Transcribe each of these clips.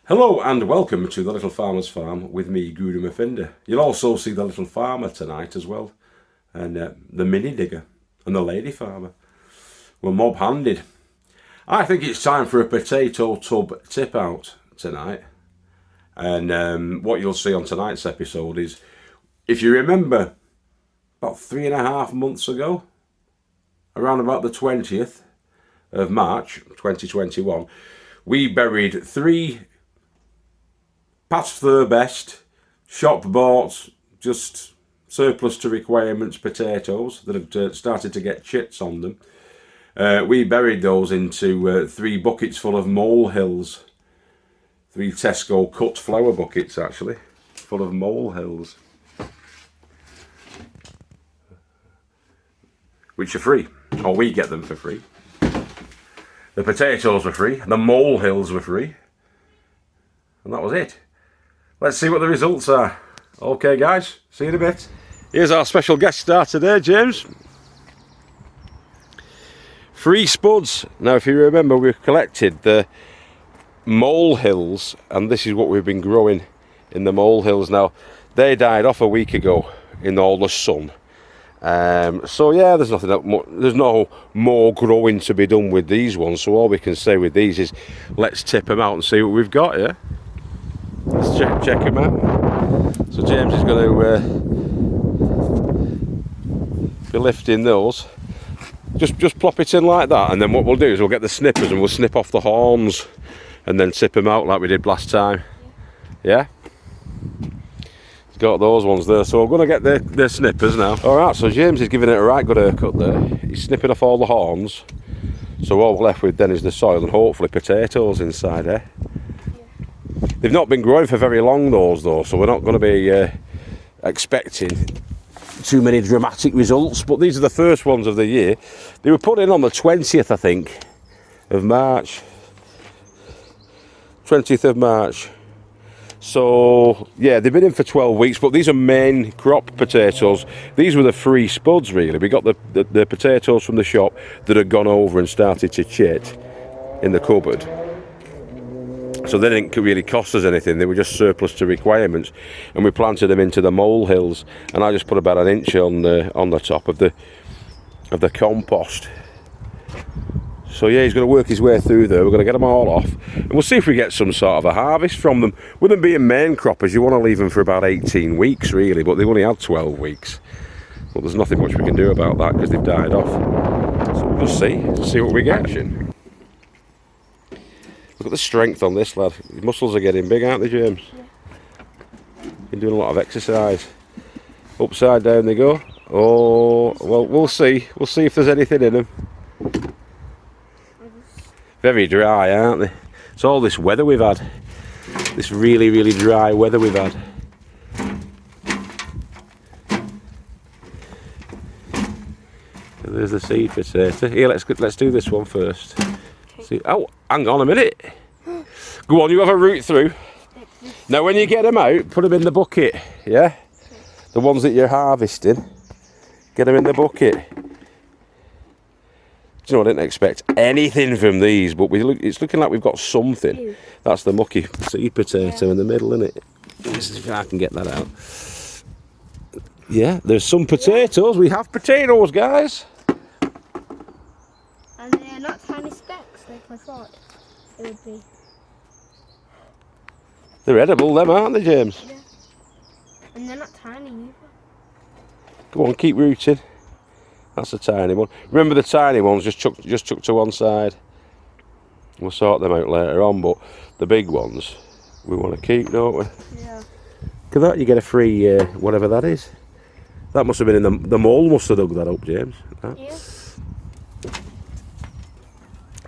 Hello and welcome to the Little Farmer's Farm with me, Guru Mafinda. You'll also see the Little Farmer tonight as well, and the Mini Digger and the Lady Farmer. We're mob-handed. I think it's time for a potato tub tip out tonight. And what you'll see on tonight's episode is, if you remember, about 3.5 months ago, around about the 20th of March 2021, we buried 3 past their best, shop bought, just surplus to requirements potatoes that had started to get chits on them. We buried those into 3 buckets full of molehills. 3 Tesco cut flour buckets actually, full of molehills. Which are free, or we get them for free. The potatoes were free, the molehills were free. And that was it. Let's see what the results are. Okay guys, see you in a bit. Here's our special guest star today, James. 3 spuds. Now if you remember, we've collected the molehills, and this is what we've been growing in the molehills. Now, they died off a week ago in all the sun. So yeah, there's no more growing to be done with these ones. So all we can say with these is, let's tip them out and see what we've got here. Let's check them out. So James is going to be lifting those. Just plop it in like that, and then what we'll do is we'll get the snippers and we'll snip off the horns and then tip them out like we did last time. Yeah? He's got those ones there, so we're going to get the snippers now. Alright, so James is giving it a right good haircut there. He's snipping off all the horns. So all we're left with then is the soil and hopefully potatoes inside there. They've not been growing for very long, those though, so we're not going to be expecting too many dramatic results, but these are the first ones of the year. They were put in on the 20th, I think, of March. 20th of March. So, yeah, they've been in for 12 weeks, but these are main crop potatoes. These were the 3 spuds, really. We got the potatoes from the shop that had gone over and started to chit in the cupboard. So they didn't really cost us anything. They were just surplus to requirements, and we planted them into the molehills. And I just put about 1 inch on the top of the compost. So yeah, he's going to work his way through there. We're going to get them all off, and we'll see if we get some sort of a harvest from them. With them being main croppers, you want to leave them for about 18 weeks, really. But they've only had 12 weeks. Well, there's nothing much we can do about that because they've died off. So we'll just see what we get. Look at the strength on this lad. His muscles are getting big, aren't they, James? Yeah. Been doing a lot of exercise. Upside down they go. Oh, well, we'll see. We'll see if there's anything in them. Very dry, aren't they? It's all this weather we've had. This really, really dry weather we've had. There's the seed potato. Here, let's do this one first. See, oh, hang on a minute. Go on, you have a root through. Now when you get them out, put them in the bucket, yeah? The ones that you're harvesting, get them in the bucket. Do you know, I didn't expect anything from these, but it's looking like we've got something. That's the mucky seed potato in the middle, isn't it? Let's see if I can get that out. Yeah, there's some potatoes. We have potatoes, guys. And they're not tiny specks like I thought it would be. They're edible, them, aren't they, James? Yeah. And they're not tiny either. Go on, keep rooting. That's a tiny one. Remember, the tiny ones just chuck to one side. We'll sort them out later on, but the big ones we want to keep, don't we? Yeah. Look at that, you get a free whatever that is. That must have been in the mole must have dug that up, James. That. Yeah.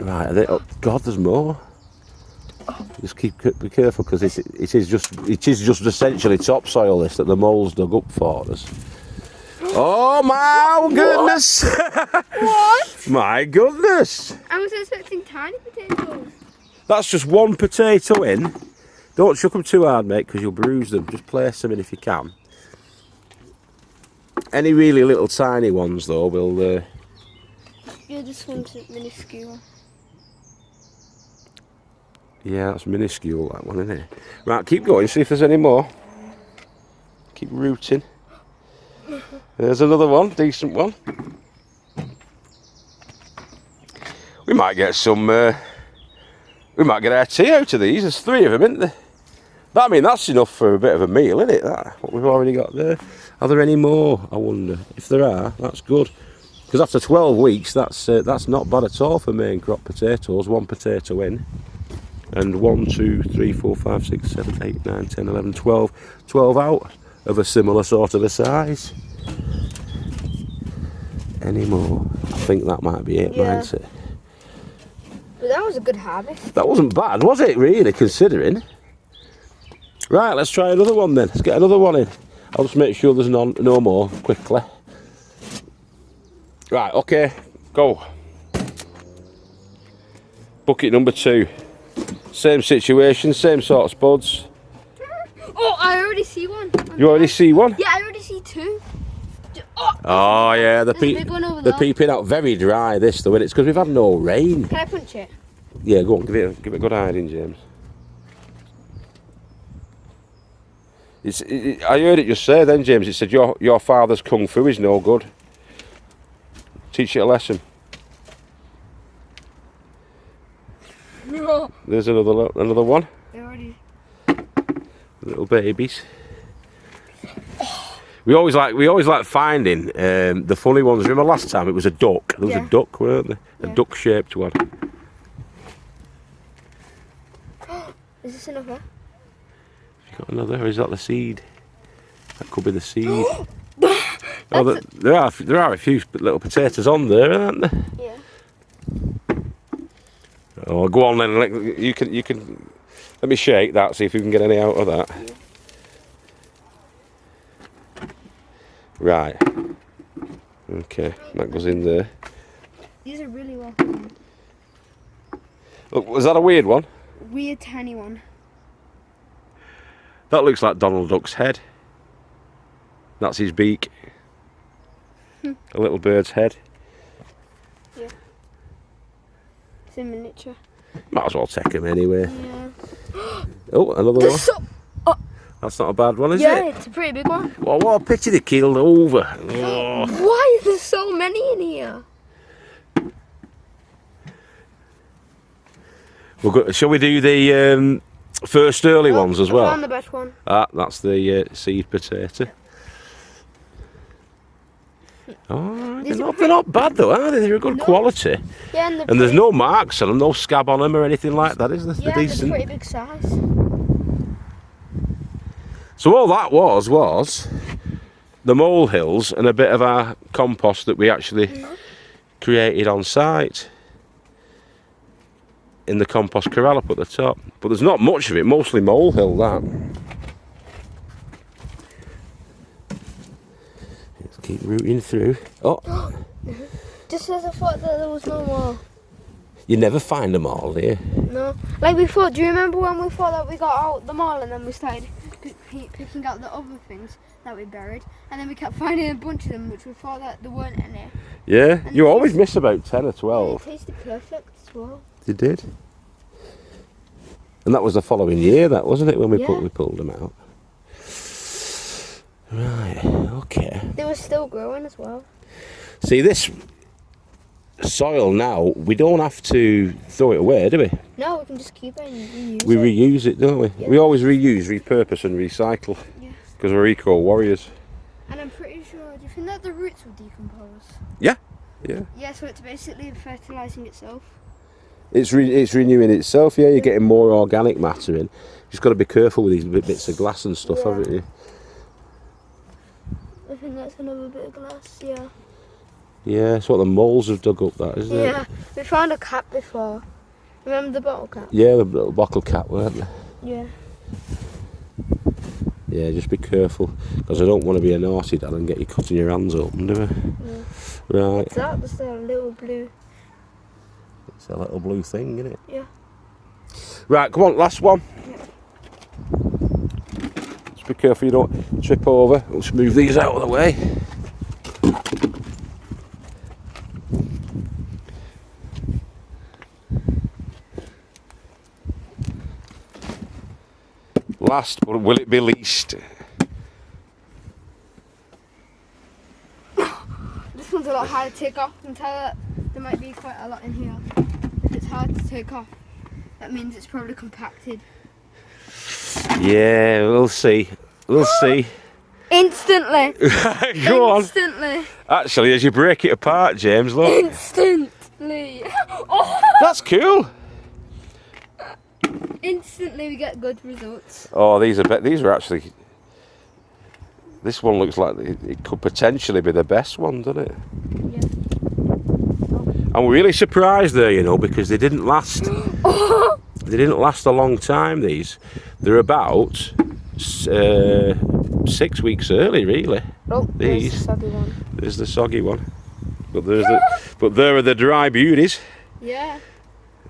Right, oh God, there's more. Just be careful, because it is just essentially topsoil this that the moles dug up for us. Oh my goodness! What? My goodness! I was expecting tiny potatoes. That's just one potato in. Don't chuck them too hard, mate, because you'll bruise them. Just place them in if you can. Any really little tiny ones, though, will... Yeah, this one's minuscule. Yeah, that's minuscule, that one, isn't it? Right, keep going, see if there's any more. Keep rooting. There's another one, decent one. We might get some, we might get our tea out of these. There's 3 of them, isn't there? But, I mean, that's enough for a bit of a meal, isn't it? That, what we've already got there. Are there any more? I wonder. If there are, that's good. Because after 12 weeks, that's not bad at all for main crop potatoes. 1 potato in. And 1, 2, 3, 4, 5, 6, 7, 8, 9, 10, 11, 12. 12 out of a similar sort of a size. Any more? I think that might be it, Yeah. mightn't it? But that was a good harvest. That wasn't bad, was it, really, considering? Right, let's try another one then. Let's get another one in. I'll just make sure there's no more quickly. Right, okay, go. Bucket number 2. Same situation, same sort of spuds. Oh, I already see one. You already see one? Yeah, I already see 2. Oh, Oh yeah, there's a big one over they're there. peeping out very dry this though, and it's because we've had no rain. Can I punch it? Yeah, go on, give it a good hiding, James. I heard it just say then, James. It said your father's kung fu is no good. Teach it a lesson. No. There's another one. They already. Little babies. We always like finding the funny ones. Remember last time it was a duck. There was Yeah. a duck, weren't there? Yeah. A duck-shaped one. Is this another? Got another, or is that the seed? That could be the seed. Oh, there are a few little potatoes on there, aren't there? Yeah. Oh, go on then. You can. Let me shake that. See if we can get any out of that. Yeah. Right. Okay, that goes in there. These are really well done. Look, was that a weird one? Weird tiny one. That looks like Donald Duck's head. That's his beak. A little bird's head. Yeah. It's in miniature. Might as well take him anyway. Yeah. Oh, another one. So, That's not a bad one, is yeah, it? it's a pretty big one. Well, what a pity they killed over. Oh. Why is there so many in here? Shall we do the first early ones as I well? found the best one. That's the seed potato. Oh, they're not bad though, are they? They're a good quality. Yeah, And there's no marks on them, no scab on them or anything like that, is there? yeah, They're they're decent. pretty big size. So all that was the molehills and a bit of our compost that we actually created on site in the compost corral up at the top. But there's not much of it, mostly molehill that. Let's keep rooting through. Oh, Just as I thought that there was no more. you never find them all, do you? No. Like we thought, do you remember when we thought that we got out them all and then we started picking out the other things that we buried? And then we kept finding a bunch of them which we thought that there weren't any. Yeah, And you it always miss about 10 or 12. It tasted perfect as well. You did. And that was the following year, that wasn't it, when we Yeah. we pulled them out. Right, okay. They were still growing as well. See, this soil now, we don't have to throw it away, do we? No, we can just keep it and reuse We it. reuse it, don't we? Yeah. We always reuse, repurpose and recycle. Yeah. Because we're eco warriors. And I'm pretty sure, do you think that the roots will decompose? Yeah. Yeah, so it's basically fertilising itself. It's renewing itself, yeah, you're getting more organic matter in. Just got to be careful with these bits of glass and stuff, Yeah. haven't you? I think that's another bit of glass, yeah. Yeah, it's what the moles have dug up, that, isn't it? Yeah, we found a cap before. Remember the bottle cap? Yeah, the little bottle cap, weren't they? Yeah. Yeah, just be careful, because I don't want to be a naughty dad and get you cutting your hands open, do I? Yeah. Right. So that was a little blue. It's a little blue thing, isn't it? Yeah. Right, come on, last one. Just be careful you don't trip over. Let's move these out of the way. last, but will it be least? This one's a lot harder to take off. I can tell that there might be quite a lot in here. If it's hard to take off, that means it's probably compacted. Yeah, we'll see. We'll see. Instantly. Go on. Instantly. Actually, as you break it apart, James, look. Instantly. Oh. That's cool. Instantly we get good results. Oh, these are actually. This one looks like it could potentially be the best one, doesn't it? Yeah. I'm really surprised there, you know, because they didn't last. They didn't last a long time. They're about 6 weeks early, really. Oh, these. there's the soggy one. There's the soggy one, but there are the dry beauties. Yeah.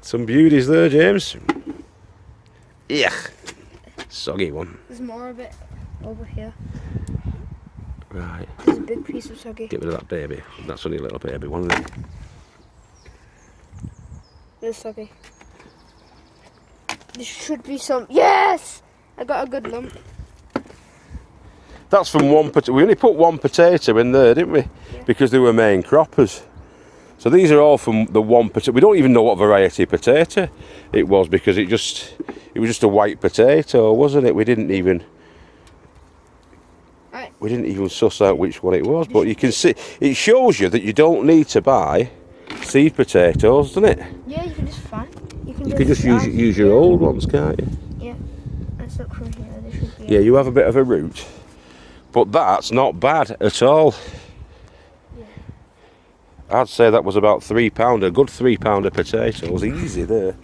Some beauties there, James. Yeah. Soggy one. There's more of it over here. Right. There's a big piece of soggy. Get rid of that baby. That's only a little baby one, isn't it? There's soggy. There should be some. Yes! I got a good lump. That's from one potato. We only put one potato in there, didn't we? Yeah. Because they were main croppers. So these are all from the one potato. We don't even know what variety of potato it was because it was just a white potato, wasn't it? We didn't even suss out which one it was. But you can see it shows you that you don't need to buy seed potatoes, doesn't it? Yeah, you can just find. You can just use your old ones, can't you? Yeah. Let's look from here. There should be. Yeah, you have a bit of a root, but that's not bad at all. Yeah. I'd say that was about £3, a good £3 potatoes, easy there.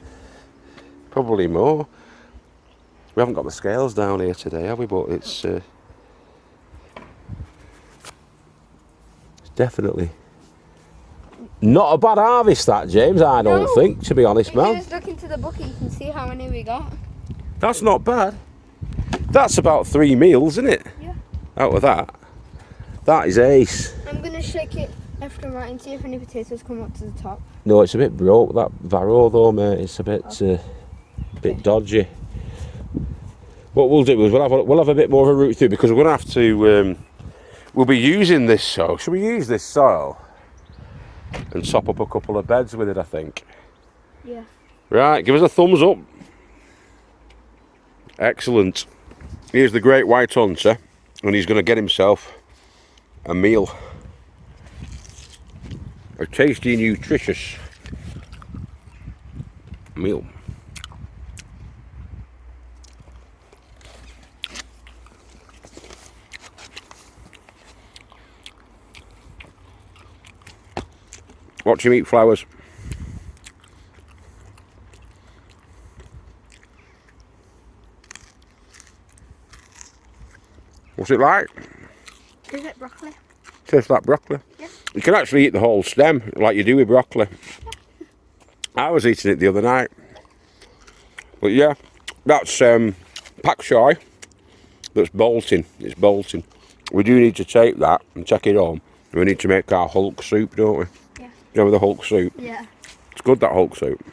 Probably more. We haven't got the scales down here today, have we? But it's definitely not a bad harvest, that, James. I don't think, to be honest, If you man. just look into the bucket, you can see how many we got. That's not bad. That's about 3 meals, isn't it? Yeah. Out of that, that is ace. I'm gonna shake it left and right and see if any potatoes come up to the top. No, it's a bit broke, that Varro though, mate. It's a bit dodgy. What we'll do is we'll have a bit more of a root through because we're going to have to. We'll be using this soil. Should we use this soil and top up a couple of beds with it? I think. Yeah. Right, give us a thumbs up. Excellent. Here's the great white hunter, and he's going to get himself a meal. A tasty, nutritious meal. Watch him eat flowers. What's it like? Is it broccoli? Tastes like broccoli. Yeah. You can actually eat the whole stem like you do with broccoli. I was eating it the other night. But yeah, that's pak choi. That's bolting. It's bolting. We do need to take that and take it home. We need to make our Hulk soup, don't we? Yeah. You know, the Hulk soup. Yeah. It's good, that Hulk soup.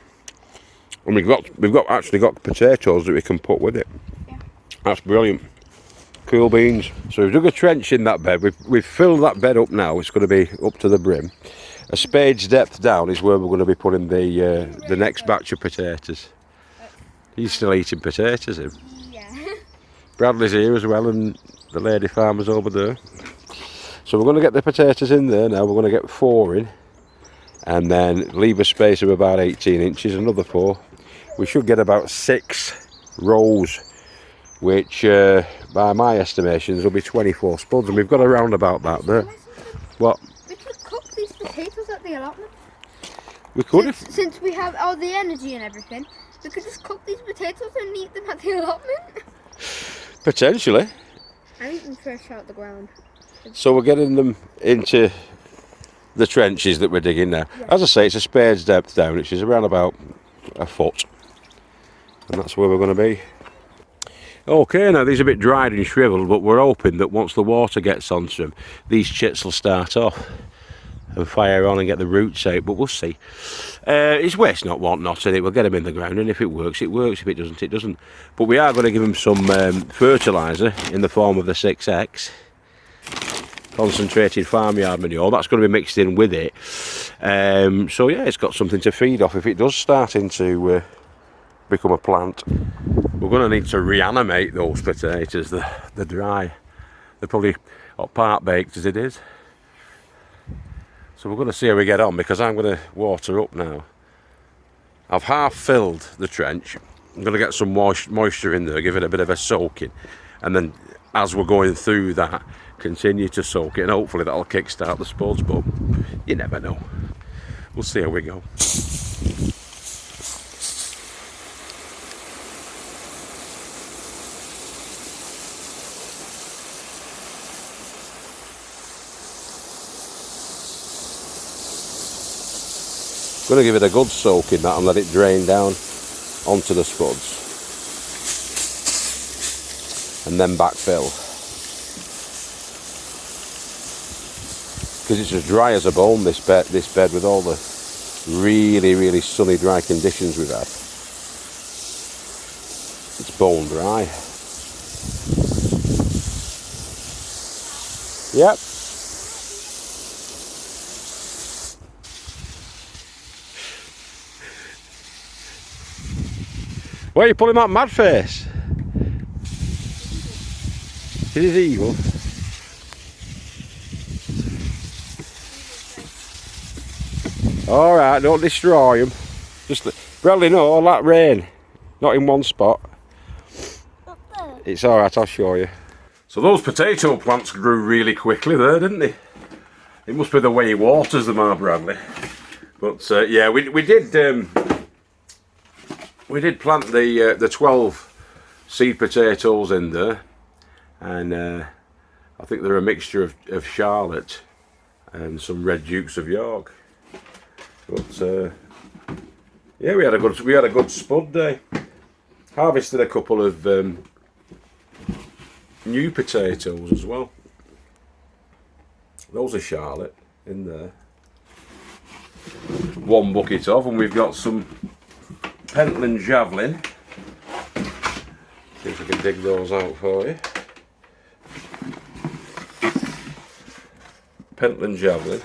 And we've actually got potatoes that we can put with it. Yeah. That's brilliant. Cool beans. So we've dug a trench in that bed. We've filled that bed up now. It's going to be up to the brim. A spade's depth down is where we're going to be putting the next batch of potatoes. He's still eating potatoes, him. Yeah. Bradley's here as well, and the lady farmer's over there. So we're going to get the potatoes in there now. We're going to get 4 in, and then leave a space of about 18 inches, another 4. We should get about 6 rows, which by my estimations will be 24 spuds, and we've got around about that there. What? We could cook these potatoes at the allotment. We could if... Since we have all the energy and everything, we could just cook these potatoes and eat them at the allotment. Potentially. I eat them fresh out the ground. So we're getting them into the trenches that we're digging now. Yeah. As I say, it's a spade's depth down, which is around about a foot. And that's where we're going to be. Okay, now these are a bit dried and shriveled, but we're hoping that once the water gets onto them, these chits will start off. and fire on and get the roots out, but we'll see. It's waste not, want not, and it will get them in the ground, and if it works, it works. If it doesn't, it doesn't. But we are going to give them some fertiliser in the form of the 6X. Concentrated farmyard manure. That's going to be mixed in with it. So yeah, it's got something to feed off if it does start into become a plant. We're going to need to reanimate those potatoes. They're dry. They're probably part baked as it is. So we're going to see how we get on, because I'm going to water up now. I've half filled the trench. I'm going to get some moisture in there, give it a bit of a soaking, and then as we're going through that, continue to soak it, and hopefully that'll kickstart the spuds, but you never know. We'll see how we go. Going to give it a good soak in that and let it drain down onto the spuds, and then backfill, because it's as dry as a bone, this bed with all the really sunny dry conditions we've had. It's bone dry. Yep. Why are you pulling that mad face? It is evil. Alright, don't destroy them. Just Bradley, no, all that rain. Not in one spot. It's alright, I'll show you. So those potato plants grew really quickly there, didn't they? It must be the way he waters them, Bradley. But yeah, we did plant the 12 seed potatoes in there, and I think they're a mixture of Charlotte and some Red Dukes of York. But yeah, we had a good spud day. Harvested a couple of new potatoes as well. Those are Charlotte in there. One bucket of, and we've got some Pentland Javelin. See if we can dig those out for you. Pentland Javelin.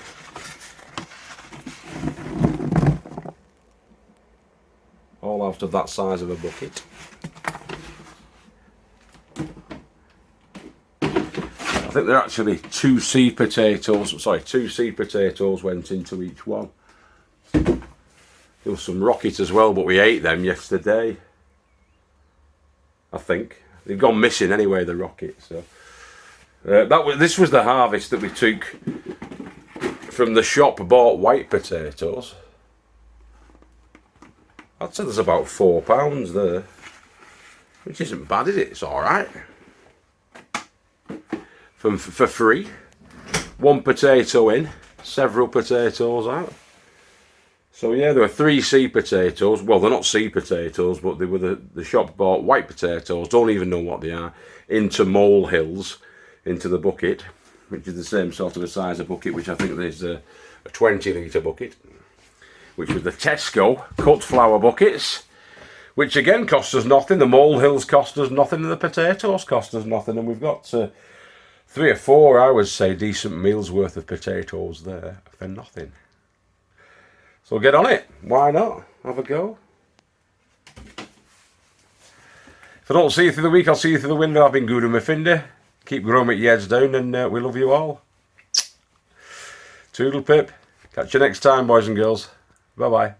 All out of that size of a bucket. I think they're actually two seed potatoes. Sorry, 2 seed potatoes went into each one. There was some rocket as well, but we ate them yesterday. I think they've gone missing anyway, the rocket. So this was the harvest that we took from the shop. Bought white potatoes. I'd say there's about £4 there, which isn't bad, is it? It's all right. For free, 1 potato in, several potatoes out. So yeah, there were 3 seed potatoes. Well, they're not seed potatoes, but they were the shop bought white potatoes. Don't even know what they are. Into molehills, into the bucket, which is the same sort of a size of bucket, which I think is a 20-litre bucket. Which was the Tesco cut flour buckets, which again cost us nothing. The molehills cost us nothing, and the potatoes cost us nothing. And we've got 3 or 4 hours, say, decent meals worth of potatoes there for nothing. So get on it. Why not? Have a go. If I don't see you through the week, I'll see you through the window. I've been Guru Mephinda. Keep growing your heads down, and we love you all. Toodle pip. Catch you next time, boys and girls. Bye-bye.